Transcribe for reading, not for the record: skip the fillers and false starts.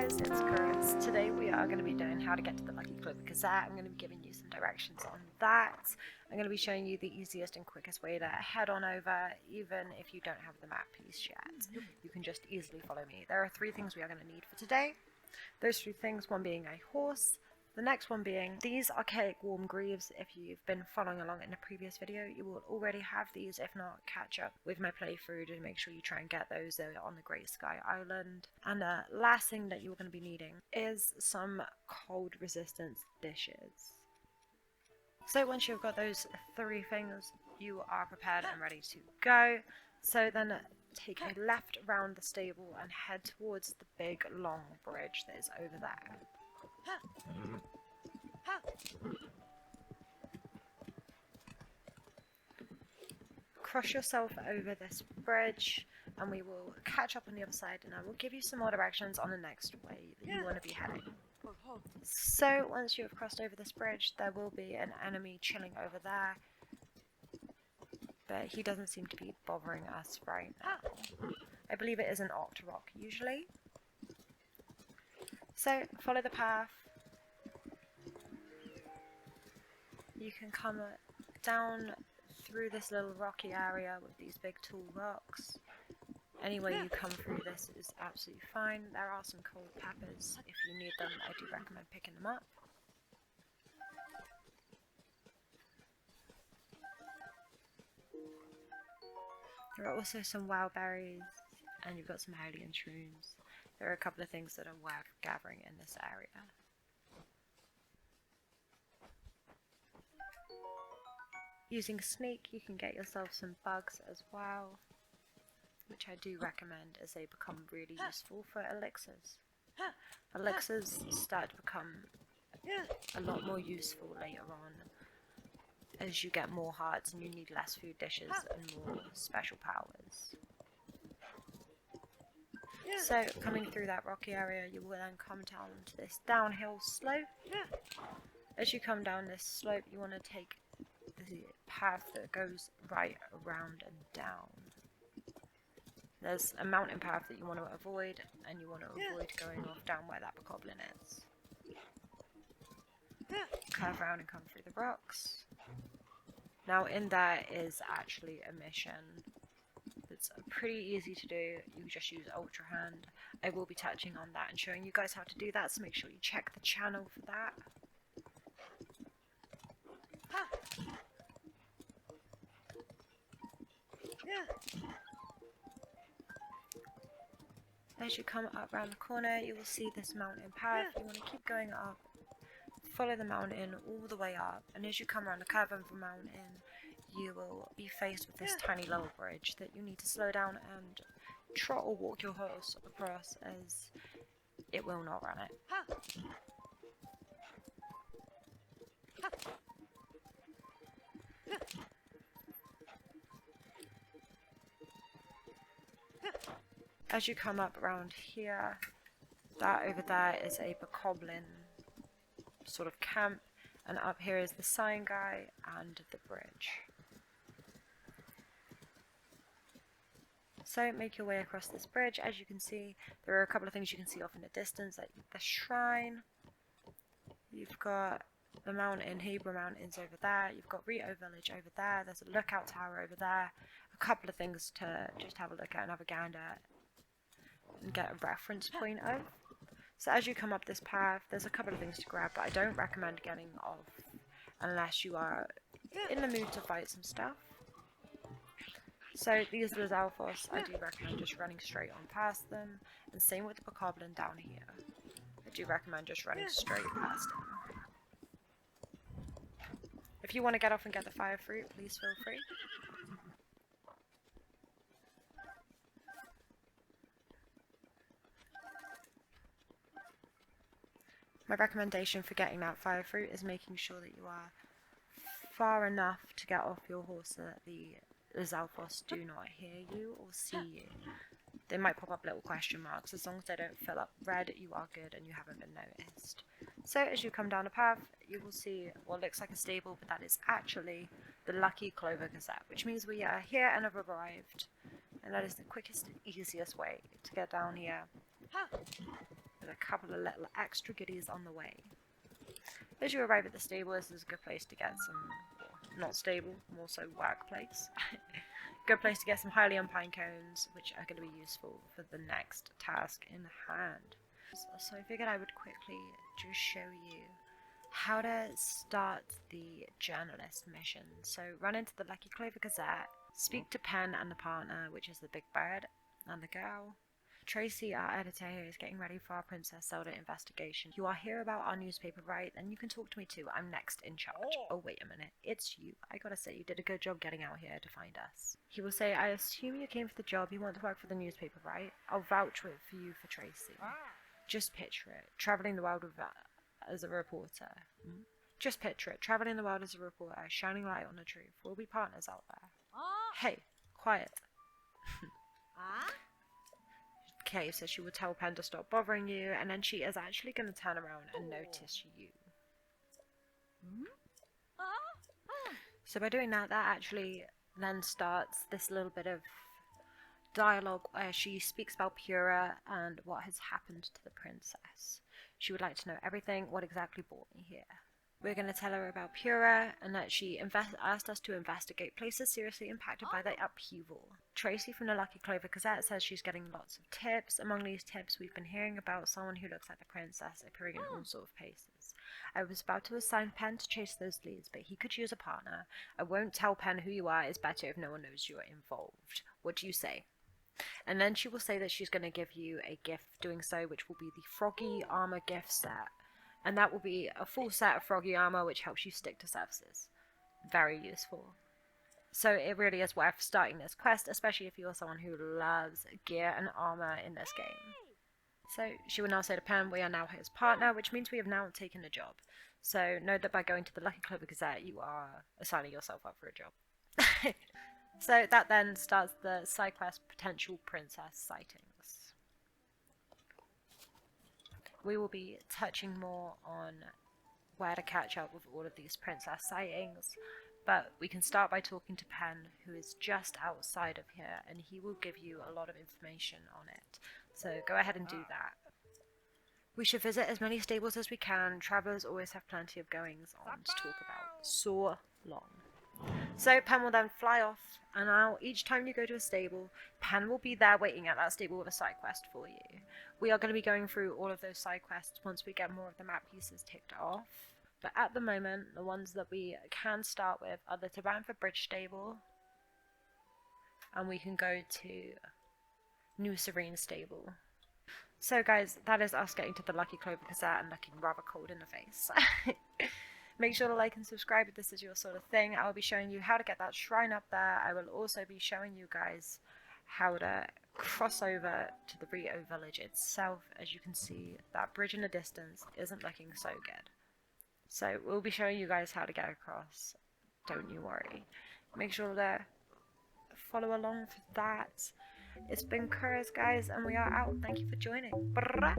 guys, it's Chris. Today we are going to be doing how to get to the Lucky Clover Gazette. I'm going to be giving you some directions on that. I'm going to be showing you the easiest and quickest way to head on over, even if you don't have the map piece yet. You can just easily follow me. There are 3 things we are going to need for today. Those 3 things, one being a horse, the next one being these archaic warm greaves. If you've been following along in a previous video, you will already have these. If not, catch up with my playthrough to make sure you try and get those. They're on the Great Sky Island. And the last thing that you're going to be needing is some cold resistance dishes. So once you've got those 3 things, you are prepared and ready to go. So then take a left around the stable and head towards the big long bridge that is over there. Cross yourself over this bridge and we will catch up on the other side, and I will give you some more directions on the next way that you want to be heading. So once you have crossed over this bridge, there will be an enemy chilling over there, but he doesn't seem to be bothering us right now. I believe it is an Octorok usually. So follow the path. You can come down through this little rocky area with these big tall rocks. Any way you come through this is absolutely fine. There are some cold peppers. If you need them, I do recommend picking them up. There are also some wild berries, and you've got some Hylian shrooms. There are a couple of things that are worth gathering in this area. Using Sneak, you can get yourself some bugs as well, which I do recommend as they become really useful for elixirs. Elixirs start to become a lot more useful later on as you get more hearts and you need less food dishes and more special powers. So coming through that rocky area, you will then come down to this downhill slope. As you come down this slope, you want to take the path that goes right around and down. There's a mountain path that you want to avoid, and you want to avoid going off down where that bokoblin is. Curve around and come through the rocks. Now in there is actually a mission that's pretty easy to do. You just use Ultra Hand. I will be touching on that and showing you guys how to do that, so make sure you check the channel for that. As you come up around the corner, you will see this mountain path. You want to keep going up, follow the mountain all the way up, and as you come around the curve of the mountain, you will be faced with this tiny little bridge that you need to slow down and trot or walk your horse across, as it will not run it. As you come up around here, that over there is a bokoblin sort of camp, and up here is the sign guy and the bridge. So make your way across this bridge. As you can see, there are a couple of things you can see off in the distance, like the shrine. You've got the mountain, Hebrew Mountains over there. You've got Rito Village over there. There's a lookout tower over there. A couple of things to just have a look at and have a gander and get a reference point of. So as you come up this path, there's a couple of things to grab, but I don't recommend getting off unless you are in the mood to fight some stuff. So these are the Zalfos. I do recommend just running straight on past them, and same with the bokoblin down here. I do recommend just running straight past them. If you want to get off and get the fire fruit, please feel free. My recommendation for getting that fire fruit is making sure that you are far enough to get off your horse so that the Zalfos do not hear you or see you. They might pop up little question marks. As long as they don't fill up red, you are good and you haven't been noticed. So as you come down a path, you will see what looks like a stable, but that is actually the Lucky Clover Gazette, which means we are here and have arrived. And that is the quickest and easiest way to get down here with a couple of little extra goodies on the way. As you arrive at the stable, this is a good place to get some, well, not stable, more so workplace. Good place to get some highly on pine cones, which are going to be useful for the next task in hand. So I figured I would quickly just show you how to start the journalist mission. So run into the Lucky Clover Gazette, speak to Pen and the partner, which is the big bird, and the girl. Tracy, our editor here, is getting ready for our Princess Zelda investigation. You are here about our newspaper, right? Then you can talk to me too. I'm next in charge. Oh, wait a minute. It's you. I gotta say, you did a good job getting out here to find us. He will say, I assume you came for the job. You want to work for the newspaper, right? I'll vouch for you for Tracy. Just picture it. Traveling the world as a reporter. Just picture it. Traveling the world as a reporter, shining light on the truth. We'll be partners out there. Hey, quiet. Okay, so she will tell Pen to stop bothering you, and then she is actually going to turn around and notice you. So by doing that, that actually then starts this little bit of dialogue where she speaks about Pura and what has happened to the princess. She would like to know everything, what exactly brought me here. We're going to tell her about Pura and that she asked us to investigate places seriously impacted by the upheaval. Tracy from the Lucky Clover Gazette says she's getting lots of tips. Among these tips, we've been hearing about someone who looks like the princess appearing in all sorts of places. I was about to assign Pen to chase those leads, but he could use a partner. I won't tell Pen who you are. It's better if no one knows you are involved. What do you say? And then she will say that she's going to give you a gift doing so, which will be the Froggy Armour gift set. And that will be a full set of Froggy Armour, which helps you stick to surfaces. Very useful. So it really is worth starting this quest, especially if you're someone who loves gear and armour in this game. So she will now say to Pen, we are now his partner, which means we have now taken a job. So know that by going to the Lucky Clover Gazette, you are assigning yourself up for a job. So that then starts the side quest Potential Princess Sightings. We will be touching more on where to catch up with all of these princess sightings, but we can start by talking to Pen, who is just outside of here, and he will give you a lot of information on it. So go ahead and do that. We should visit as many stables as we can. Travellers always have plenty of goings on to talk about. So long. So Pen will then fly off, and now each time you go to a stable, Pen will be there waiting at that stable with a side quest for you. We are going to be going through all of those side quests once we get more of the map pieces ticked off. But at the moment, the ones that we can start with are the Tabantha Bridge stable, and we can go to New Serene stable. So guys, that is us getting to the Lucky Clover Gazette and looking rather cold in the face. Make sure to like and subscribe if this is your sort of thing. I will be showing you how to get that shrine up there. I will also be showing you guys how to cross over to the Rito village itself. As you can see, that bridge in the distance isn't looking so good. So we'll be showing you guys how to get across. Don't you worry. Make sure to follow along for that. It's been Curtis, guys, and we are out. Thank you for joining. Brrrah.